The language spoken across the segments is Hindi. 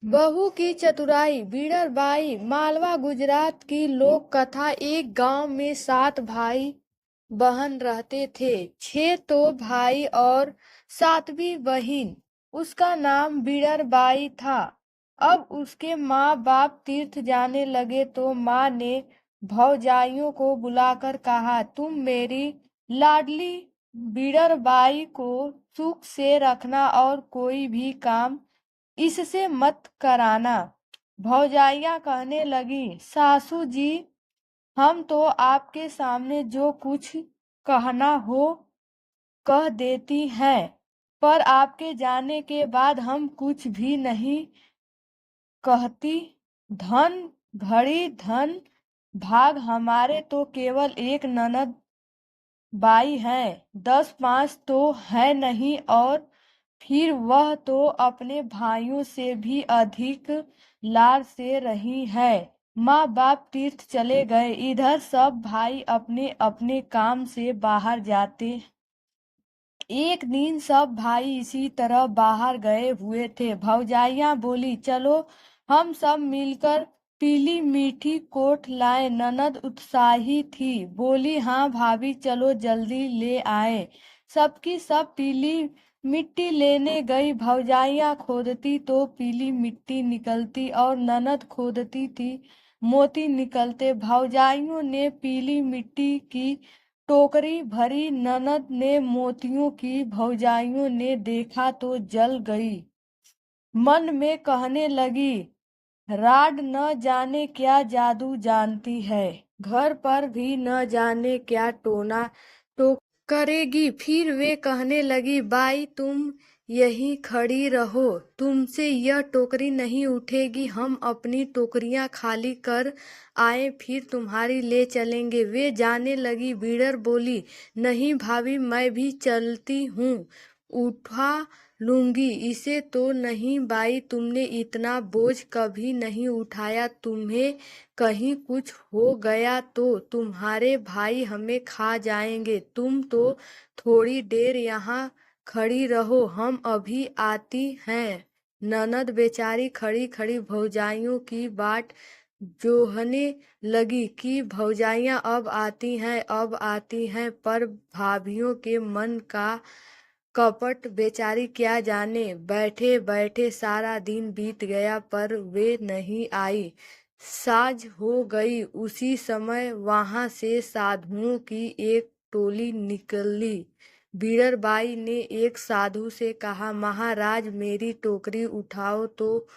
बहू की चतुराई। बीडरबाई। मालवा गुजरात की लोक कथा। एक गांव में 7 भाई बहन रहते थे। 6 तो भाई और 7वीं बहन। उसका नाम बीडरबाई था। अब उसके माँ बाप तीर्थ जाने लगे तो माँ ने भौजाइयों को बुलाकर कहा, तुम मेरी लाडली बीडरबाई को सुख से रखना और कोई भी काम इससे मत कराना। भौजाइयाँ कहने लगी, सासू जी, हम तो आपके सामने जो कुछ कहना हो कह देती हैं, पर आपके जाने के बाद हम कुछ भी नहीं कहती। धन घड़ी धन भाग हमारे तो केवल एक ननद बाई है, 10-5 तो है नहीं, और फिर वह तो अपने भाइयों से भी अधिक लाड़ से रही है। माँ बाप तीर्थ चले गए। इधर सब भाई अपने अपने काम से बाहर जाते। एक दिन सब भाई इसी तरह बाहर गए हुए थे। भौजाइयाँ बोली, चलो हम सब मिलकर पीली मीठी कोठ लाए। ननद उत्साही थी, बोली, हाँ भाभी, चलो जल्दी ले आए। सबकी सब पीली मिट्टी लेने गई। भौजाइयाँ खोदती तो पीली मिट्टी निकलती और ननद खोदती थी मोती निकलते। भौजाइयों ने पीली मिट्टी की टोकरी भरी, ननद ने मोतियों की। भौजाइयों ने देखा तो जल गई। मन में कहने लगी, राड न जाने क्या जादू जानती है, घर पर भी न जाने क्या टोना टोक करेगी। फिर वे कहने लगी, बाई तुम यहीं खड़ी रहो, तुमसे यह टोकरी नहीं उठेगी। हम अपनी टोकरियां खाली कर आए, फिर तुम्हारी ले चलेंगे। वे जाने लगी। बीडर बोली, नहीं भाभी, मैं भी चलती हूँ, उठा लूंगी इसे तो। नहीं बाई, तुमने इतना बोझ कभी नहीं उठाया। तुम्हें कहीं कुछ हो गया तो तुम्हारे भाई हमें खा जाएंगे। तुम तो थोड़ी देर यहाँ खड़ी रहो, हम अभी आती हैं। ननद बेचारी खड़ी खड़ी भौजाइयों की बाट जोहने लगी कि भौजाइयाँ अब आती हैं, अब आती हैं। पर भाभियों के मन का कपट बेचारी क्या जाने। बैठे बैठे सारा दिन बीत गया पर वे नहीं आई। साँझ हो गई। उसी समय वहां से साधुओं की एक टोली निकली। बीडरबाई ने एक साधु से कहा, महाराज मेरी टोकरी उठाओ। तो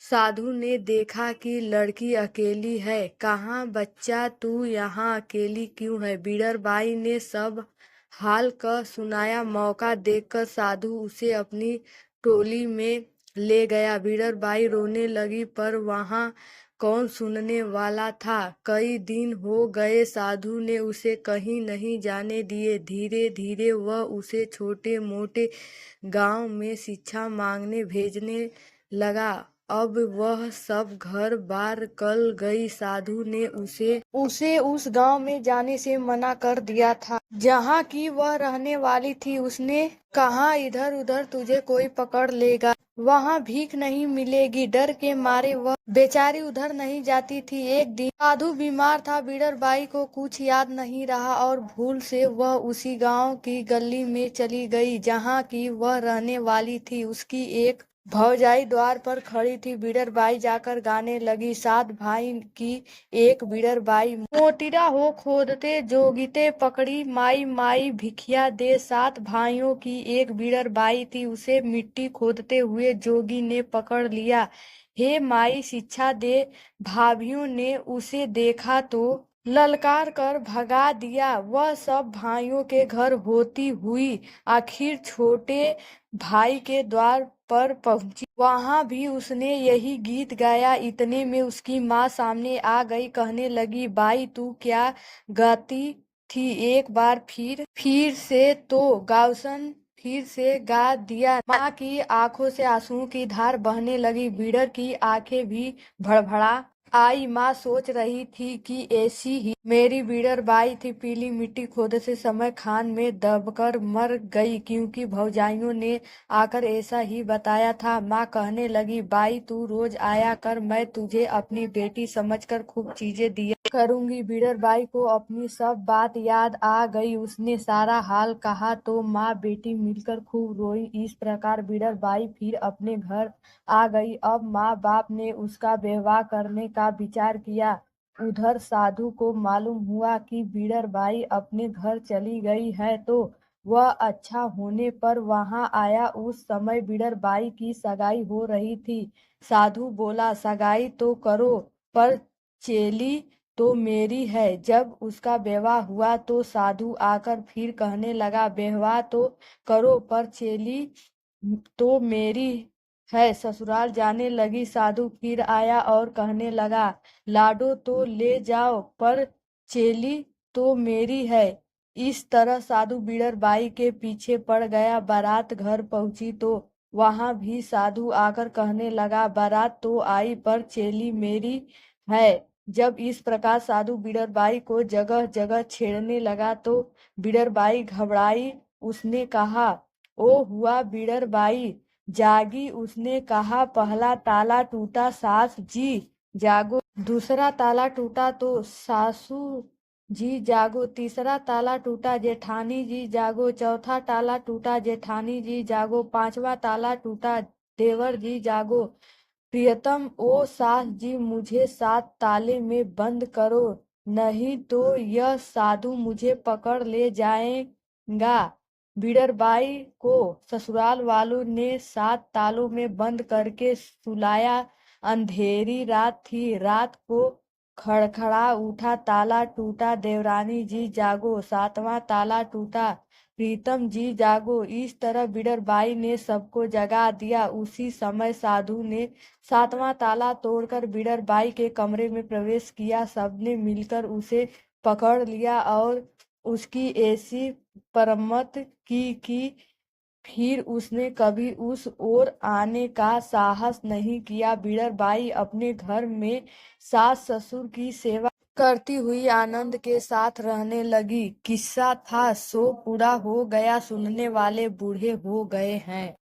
साधु ने देखा कि लड़की अकेली है। कहाँ बच्चा, तू यहाँ अकेली क्यों है? बीडरबाई ने सब हाल का सुनाया। मौका देखकर साधु उसे अपनी टोली में ले गया। बीडरबाई रोने लगी, पर वहाँ कौन सुनने वाला था। कई दिन हो गए, साधु ने उसे कहीं नहीं जाने दिए। धीरे धीरे वह उसे छोटे मोटे गांव में शिक्षा मांगने भेजने लगा। अब वह सब घर बार कल गई। साधु ने उसे उस गांव में जाने से मना कर दिया था जहाँ की वह रहने वाली थी। उसने कहा, इधर उधर तुझे कोई पकड़ लेगा, वहाँ भीख नहीं मिलेगी। डर के मारे वह बेचारी उधर नहीं जाती थी। एक दिन साधु बीमार था। बीडरबाई को कुछ याद नहीं रहा और भूल से वह उसी गांव की गली में चली गई जहाँ की वह रहने वाली थी। उसकी एक भौजाई द्वार पर खड़ी थी। बीडरबाई जाकर गाने लगी, 7 भाई की एक बीडरबाई, मोतीरा हो खोदते जोगीते पकड़ी, माई माई भिखिया दे। 7 भाइयों की एक बीडरबाई थी, उसे मिट्टी खोदते हुए जोगी ने पकड़ लिया। हे माई शिक्षा दे। भाभियों ने उसे देखा तो ललकार कर भगा दिया। वह सब भाइयों के घर होती हुई आखिर छोटे भाई के द्वार पर पहुंची। वहां भी उसने यही गीत गाया। इतने में उसकी माँ सामने आ गई। कहने लगी, बाई तू क्या गाती थी? एक बार फिर से तो गावसन। फिर से गा दिया। माँ की आंखों से आंसुओं की धार बहने लगी। बीडर की आंखें भी भड़भड़ा आई। माँ सोच रही थी कि ऐसी ही मेरी बीडरबाई थी। पीली मिट्टी खोदते से समय खान में दबकर मर गई, क्योंकि भौजाइयों ने आकर ऐसा ही बताया था। माँ कहने लगी, बाई तू रोज आया कर, मैं तुझे अपनी बेटी समझकर खूब चीजें दिया करूंगी। बीडरबाई को अपनी सब बात याद आ गई। उसने सारा हाल कहा तो माँ बेटी मिलकर खूब रोई। इस प्रकार बीडरबाई फिर अपने घर आ गई। अब माँ बाप ने उसका विवाह करने का विचार किया। उधर साधु को मालूम हुआ कि बीडरबाई अपने घर चली गई है, तो वह अच्छा होने पर वहां आया। उस समय बीडरबाई की सगाई हो रही थी। साधु बोला, सगाई तो करो, पर चेली तो मेरी है। जब उसका विवाह हुआ तो साधु आकर फिर कहने लगा, विवाह तो करो, पर चेली तो मेरी है। ससुराल जाने लगी। साधु फिर आया और कहने लगा, लाडो तो ले जाओ, पर चेली तो मेरी है। इस तरह साधु बीडरबाई के पीछे पड़ गया। बारात घर पहुंची तो वहां भी साधु आकर कहने लगा, बारात तो आई, पर चेली मेरी है। जब इस प्रकार साधु बीडरबाई को जगह जगह छेड़ने लगा तो बीडरबाई घबराई। उसने कहा, ओ हुआ बीडरबाई, जागी। उसने कहा, पहला ताला टूटा, सास जी जागो। दूसरा ताला टूटा तो सासू जी जागो। तीसरा ताला टूटा, जेठानी जी जागो। चौथा ताला टूटा, जेठानी जी जागो। पांचवा ताला टूटा, देवर जी जागो। प्रियतम, ओ सास जी, मुझे 7 ताले में बंद करो, नहीं तो यह साधु मुझे पकड़ ले जाएगा। बीडरबाई को ससुराल वालों ने 7 तालों में बंद करके सुलाया। अंधेरी रात थी। रात को खड़खड़ा उठा, ताला टूटा, देवरानी जी जागो। 7वां ताला टूटा, प्रीतम जी जागो। इस तरह बीडरबाई ने सबको जगा दिया। उसी समय साधु ने 7वां ताला तोड़कर बीडरबाई के कमरे में प्रवेश किया। सबने मिलकर उसे पकड़ लिया और उसकी ऐसी परमत की कि फिर उसने कभी उस ओर आने का साहस नहीं किया। बीडरबाई अपने घर में सास ससुर की सेवा करती हुई आनंद के साथ रहने लगी। किस्सा था सो पूरा हो गया। सुनने वाले बूढ़े हो गए हैं।